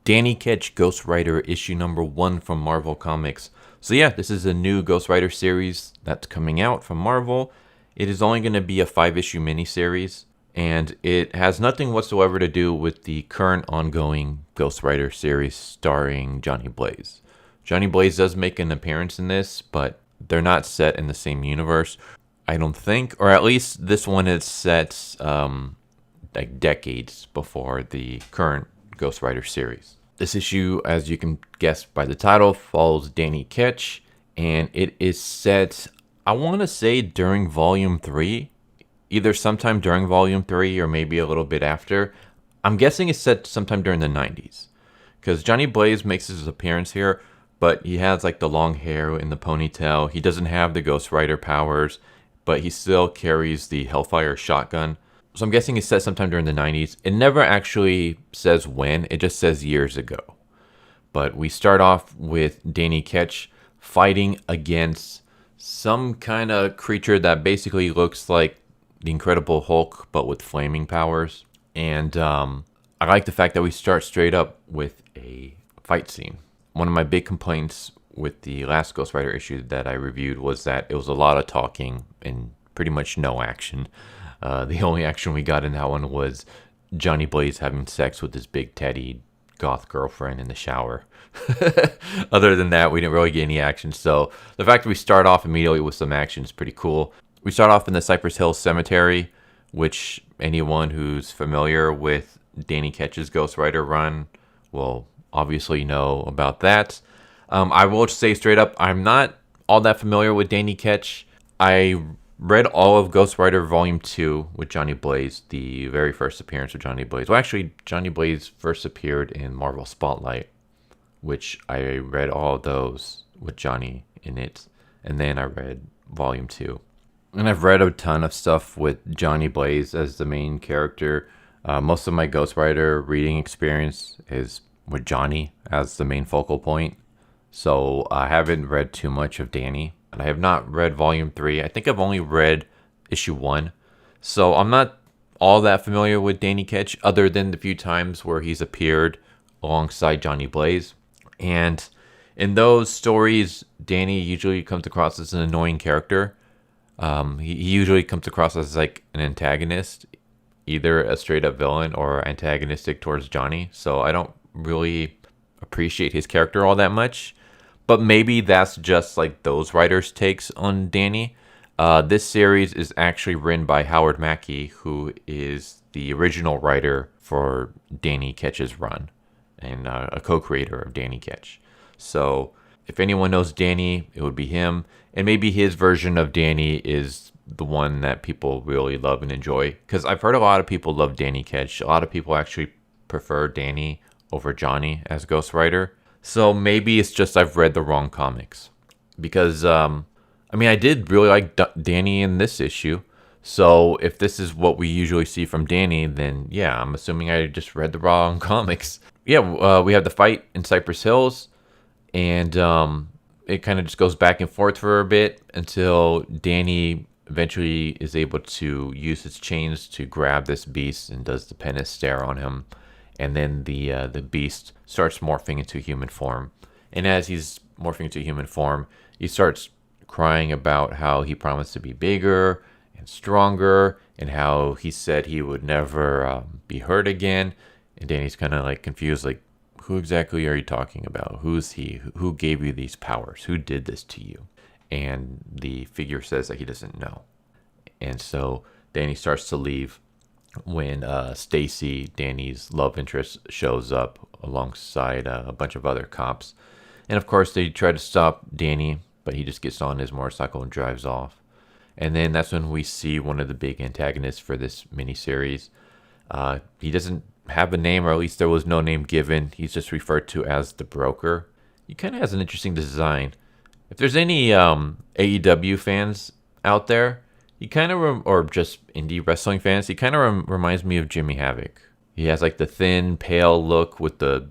Danny Ketch Ghost Rider issue number 1 from Marvel Comics. So yeah, this is a new Ghost Rider series that's coming out from Marvel. It is only going to be a 5-issue miniseries, and it has nothing whatsoever to do with the current ongoing Ghost Rider series starring Johnny Blaze. Johnny Blaze does make an appearance in this, but they're not set in the same universe, I don't think, or at least this one is set like decades before the current Ghost Rider series. This issue, as you can guess by the title, follows Danny Ketch, and it is set, I want to say, during Volume 3, either sometime during Volume 3 or maybe a little bit after. I'm guessing it's set sometime during the 90s, because Johnny Blaze makes his appearance here, but he has like the long hair in the ponytail. He doesn't have the Ghost Rider powers, but he still carries the Hellfire shotgun. So I'm guessing it's set sometime during the 90s. It never actually says when, it just says years ago. But we start off with Danny Ketch fighting against some kind of creature that basically looks like the Incredible Hulk, but with flaming powers. And I like the fact that we start straight up with a fight scene. One of my big complaints with the last Ghost Rider issue that I reviewed was that it was a lot of talking and pretty much no action. The only action we got in that one was Johnny Blaze having sex with his big teddy goth girlfriend in the shower. Other than that, we didn't really get any action. So the fact that we start off immediately with some action is pretty cool. We start off in the Cypress Hills Cemetery, which anyone who's familiar with Danny Ketch's Ghost Rider run will obviously know about that. I will say straight up, I'm not all that familiar with Danny Ketch. I read all of Ghost Rider Volume 2 with Johnny Blaze, the very first appearance of Johnny Blaze. Well, actually, Johnny Blaze first appeared in Marvel Spotlight, which I read all of those with Johnny in it. And then I read Volume 2. And I've read a ton of stuff with Johnny Blaze as the main character. Most of my Ghost Rider reading experience is with Johnny as the main focal point. So I haven't read too much of Danny. I have not read Volume 3. I think I've only read Issue 1. So I'm not all that familiar with Danny Ketch, other than the few times where he's appeared alongside Johnny Blaze. And in those stories, Danny usually comes across as an annoying character. He usually comes across as like an antagonist, either a straight up villain or antagonistic towards Johnny. So I don't really appreciate his character all that much. But maybe that's just like those writers' takes on Danny. This series is actually written by Howard Mackey, who is the original writer for Danny Ketch's run and a co-creator of Danny Ketch. So if anyone knows Danny, it would be him. And maybe his version of Danny is the one that people really love and enjoy. Because I've heard a lot of people love Danny Ketch. A lot of people actually prefer Danny over Johnny as Ghost Rider. So maybe it's just I've read the wrong comics. Because, I did really like Danny in this issue. So if this is what we usually see from Danny, then yeah, I'm assuming I just read the wrong comics. Yeah, we have the fight in Cypress Hills. And it kind of just goes back and forth for a bit until Danny eventually is able to use his chains to grab this beast and does the penance stare on him. And then the beast starts morphing into human form. And as he's morphing into human form, he starts crying about how he promised to be bigger and stronger, and how he said he would never be hurt again. And Danny's kind of like confused, like, who exactly are you talking about? Who's he? Who gave you these powers? Who did this to you? And the figure says that he doesn't know. And so Danny starts to leave when Stacy, Danny's love interest, shows up alongside a bunch of other cops. And of course, they try to stop Danny, but he just gets on his motorcycle and drives off. And then that's when we see one of the big antagonists for this miniseries. He doesn't have a name, or at least there was no name given. He's just referred to as the Broker. He kind of has an interesting design. If there's any AEW fans out there, he kind of, or just indie wrestling fans, he kind of reminds me of Jimmy Havoc. He has like the thin, pale look with the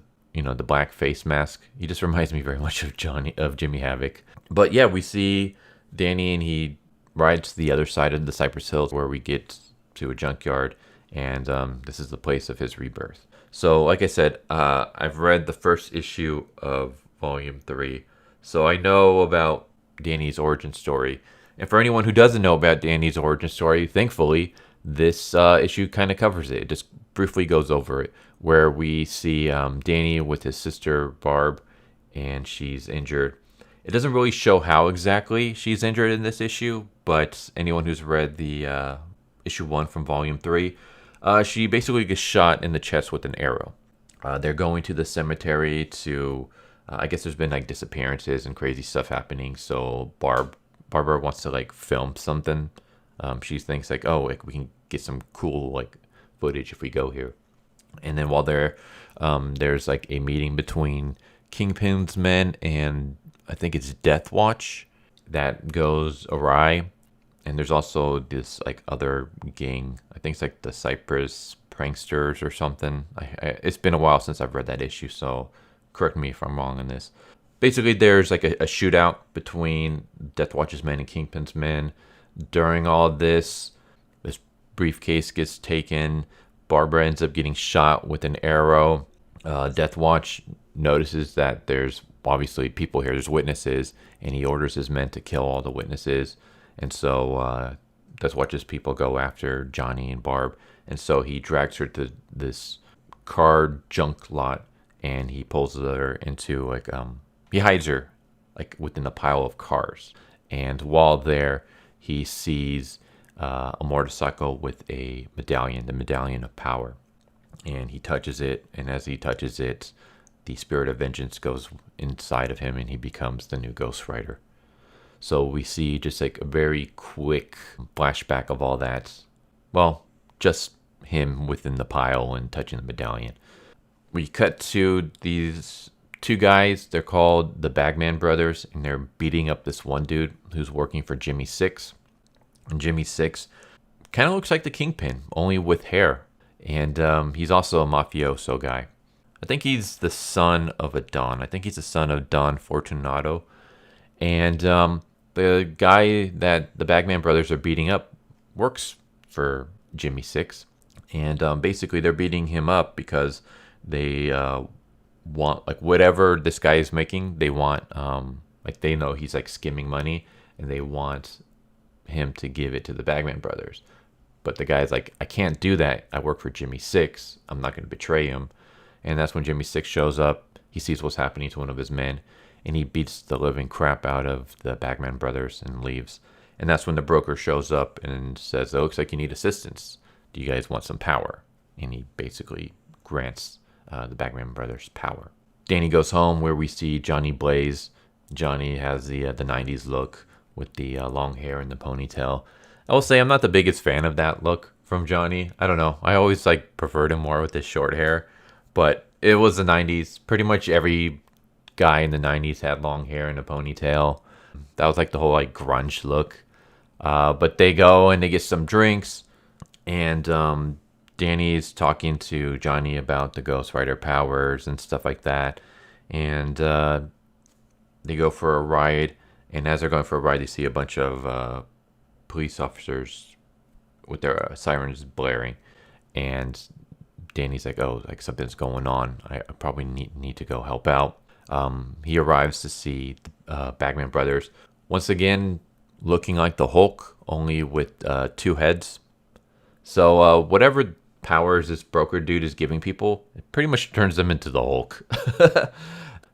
black face mask. He just reminds me very much of Jimmy Havoc. But yeah, we see Danny, and he rides to the other side of the Cypress Hills, where we get to a junkyard, and this is the place of his rebirth. So, like I said, I've read the first issue of Volume 3. So I know about Danny's origin story. And for anyone who doesn't know about Danny's origin story, thankfully, this issue kind of covers it. It just briefly goes over it, where we see Danny with his sister Barb, and she's injured. It doesn't really show how exactly she's injured in this issue, but anyone who's read the issue 1 from Volume 3, she basically gets shot in the chest with an arrow. They're going to the cemetery to, I guess there's been like disappearances and crazy stuff happening. So Barbara wants to like film something. She thinks like, oh, like we can get some cool like footage if we go here. And then while they're, there's like a meeting between Kingpin's men and I think it's Death Watch that goes awry. And there's also this like other gang. I think it's like the Cypress Pranksters or something. It's been a while since I've read that issue, so correct me if I'm wrong on this. Basically, there's like a shootout between Death Watch's men and Kingpin's men. During all of this briefcase gets taken. Barbara ends up getting shot with an arrow. Death Watch notices that there's obviously people here, there's witnesses, and he orders his men to kill all the witnesses. And so Death Watch's people go after Johnny and Barb. And so he drags her to this car junk lot, and he pulls her into like he hides her like within a pile of cars. And while there, he sees a motorcycle with a medallion, the Medallion of Power. And he touches it, and as he touches it, the Spirit of Vengeance goes inside of him, and he becomes the new Ghost Rider. So we see just like a very quick flashback of all that. Well, just him within the pile and touching the medallion. We cut to these two guys. They're called the Bagman Brothers, and they're beating up this one dude who's working for Jimmy Six. And Jimmy Six kind of looks like the Kingpin, only with hair. And he's also a mafioso guy. I think he's the son of a Don. I think he's the son of Don Fortunato. And the guy that the Bagman Brothers are beating up works for Jimmy Six. And basically they're beating him up because they want, like, whatever this guy is making, they want, like, they know he's, like, skimming money, and they want him to give it to the Bagman Brothers. But the guy's like, I can't do that. I work for Jimmy Six. I'm not going to betray him. And that's when Jimmy Six shows up. He sees what's happening to one of his men, and he beats the living crap out of the Bagman Brothers and leaves. And that's when the broker shows up and says, it looks like you need assistance. Do you guys want some power? And he basically grants the Bagman Brothers power. Danny goes home, where we see Johnny Blaze. Johnny has the 90's look with the long hair and the ponytail. I will say I'm not the biggest fan of that look from Johnny. I don't know. I always like preferred him more with his short hair. But it was the 90's. Pretty much every guy in the 90's had long hair and a ponytail. That was like the whole like grunge look. But they go and they get some drinks. And Danny's talking to Johnny about the Ghost Rider powers and stuff like that. And they go for a ride. And as they're going for a ride, they see a bunch of police officers with their sirens blaring. And Danny's like, oh, like something's going on. I probably need to go help out. He arrives to see the Bagman Brothers. Once again, looking like the Hulk, only with 2 heads. So whatever powers this broker dude is giving people, it pretty much turns them into the Hulk.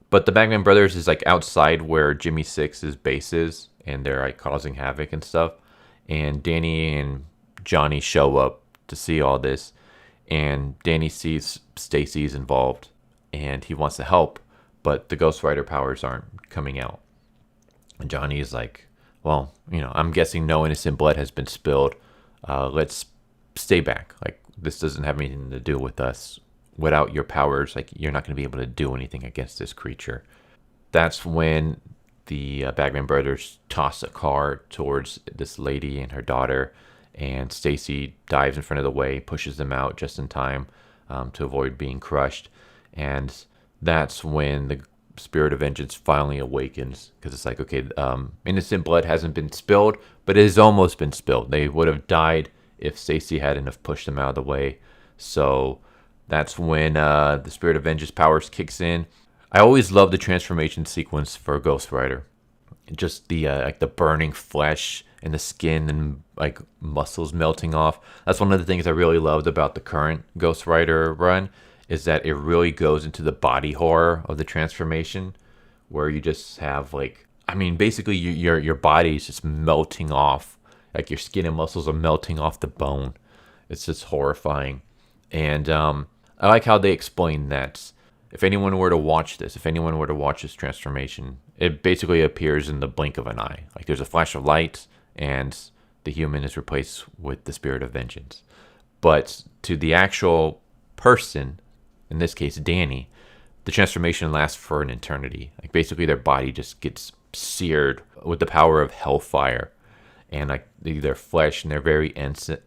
But the Bagman Brothers is like outside where Jimmy Six's base is, and they're like causing havoc and stuff. And Danny and Johnny show up to see all this. And Danny sees Stacy's involved, and he wants to help, but the Ghost Rider powers aren't coming out. And Johnny is like, well, you know, I'm guessing no innocent blood has been spilled. Let's stay back. Like, this doesn't have anything to do with us. Without your powers, like, you're not going to be able to do anything against this creature. That's when the Bagman Brothers toss a car towards this lady and her daughter, and Stacy dives in front of the way, pushes them out just in time to avoid being crushed. And that's when the Spirit of Vengeance finally awakens, because it's like, okay, innocent blood hasn't been spilled, but it has almost been spilled. They would have died if Stacy hadn't have pushed them out of the way. So That's when the Spirit of Vengeance powers kicks in. I always love the transformation sequence for Ghost Rider. Just the like the burning flesh and the skin and like muscles melting off. That's one of the things I really loved about the current Ghost Rider run, is that it really goes into the body horror of the transformation, where you just have like, I mean, basically your body is just melting off, like your skin and muscles are melting off the bone. It's just horrifying. And I like how they explain that. If anyone were to watch this, transformation, it basically appears in the blink of an eye. Like there's a flash of light, and the human is replaced with the Spirit of Vengeance. But to the actual person, in this case Danny, the transformation lasts for an eternity. Like basically their body just gets seared with the power of hellfire, and like their flesh and their very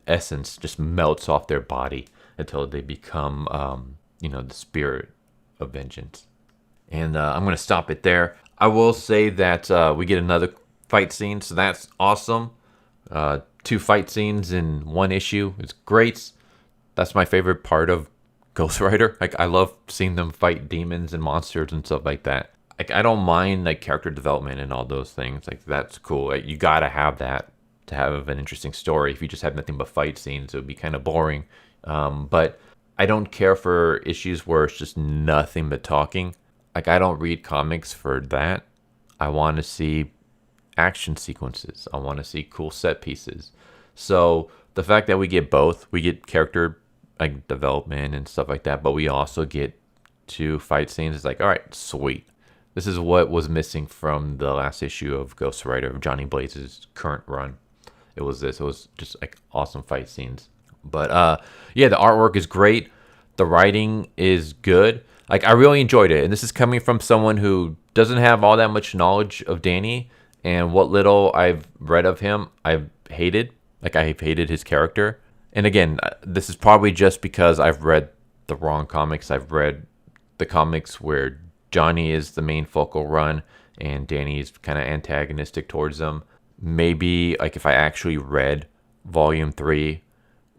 essence just melts off their body until they become, the Spirit of Vengeance. And I'm going to stop it there. I will say that we get another fight scene, so that's awesome. 2 fight scenes in 1 issue is great. That's my favorite part of Ghost Rider. Like I love seeing them fight demons and monsters and stuff like that. Like I don't mind like character development and all those things. Like that's cool. Like, you gotta have that to have an interesting story. If you just have nothing but fight scenes, it would be kind of boring. But I don't care for issues where it's just nothing but talking. Like I don't read comics for that. I want to see action sequences. I want to see cool set pieces. So the fact that we get both, we get character like development and stuff like that, but we also get 2 fight scenes. It's like, all right, sweet. This is what was missing from the last issue of Ghost Rider, of Johnny Blaze's current run. It was this. It was just like awesome fight scenes. But yeah, the artwork is great. The writing is good. Like I really enjoyed it. And this is coming from someone who doesn't have all that much knowledge of Danny, and what little I've read of him, I've hated. Like I've hated his character. And again, this is probably just because I've read the wrong comics. I've read the comics where Johnny is the main focal run and Danny is kind of antagonistic towards them. Maybe like if I actually read volume 3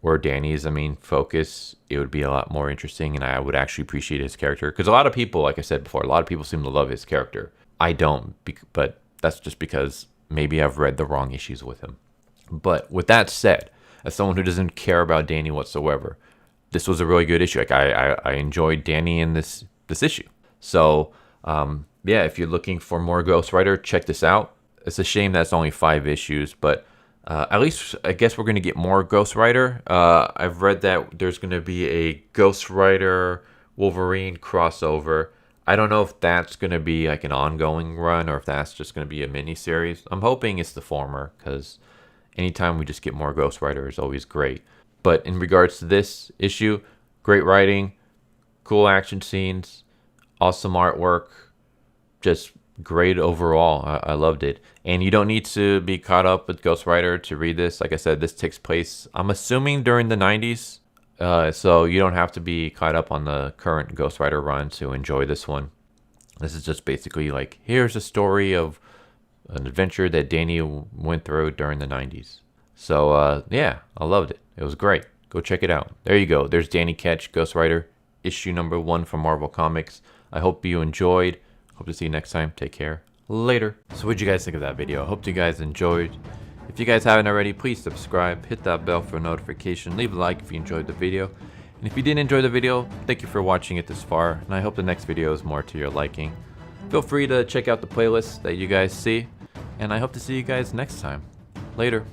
where Danny is the main focus, it would be a lot more interesting, and I would actually appreciate his character. Because a lot of people, like I said before, a lot of people seem to love his character. I don't, but that's just because maybe I've read the wrong issues with him. But with that said, as someone who doesn't care about Danny whatsoever, this was a really good issue. Like I enjoyed Danny in this issue. So yeah, if you're looking for more Ghost Rider, check this out. It's a shame that's only 5 issues, but at least I guess we're going to get more Ghost Rider. I've read that there's going to be a Ghost Rider Wolverine crossover. I don't know if that's going to be like an ongoing run or if that's just going to be a mini series. I'm hoping it's the former, because anytime we just get more Ghost Rider is always great. But in regards to this issue, great writing, cool action scenes, awesome artwork, just great overall. I loved it. And you don't need to be caught up with Ghost Rider to read this. Like I said, this takes place, I'm assuming, during the 90s. So you don't have to be caught up on the current Ghost Rider run to enjoy this one. This is just basically like, here's a story of an adventure that Danny went through during the 90s. So yeah, I loved it. It was great. Go check it out. There you go. There's Danny Ketch, Ghost Rider, issue number 1 from Marvel Comics. I hope you enjoyed. Hope to see you next time. Take care. Later. So what'd you guys think of that video? I hope you guys enjoyed. If you guys haven't already, please subscribe, hit that bell for a notification, leave a like if you enjoyed the video. And if you didn't enjoy the video, thank you for watching it this far, and I hope the next video is more to your liking. Feel free to check out the playlist that you guys see, and I hope to see you guys next time. Later.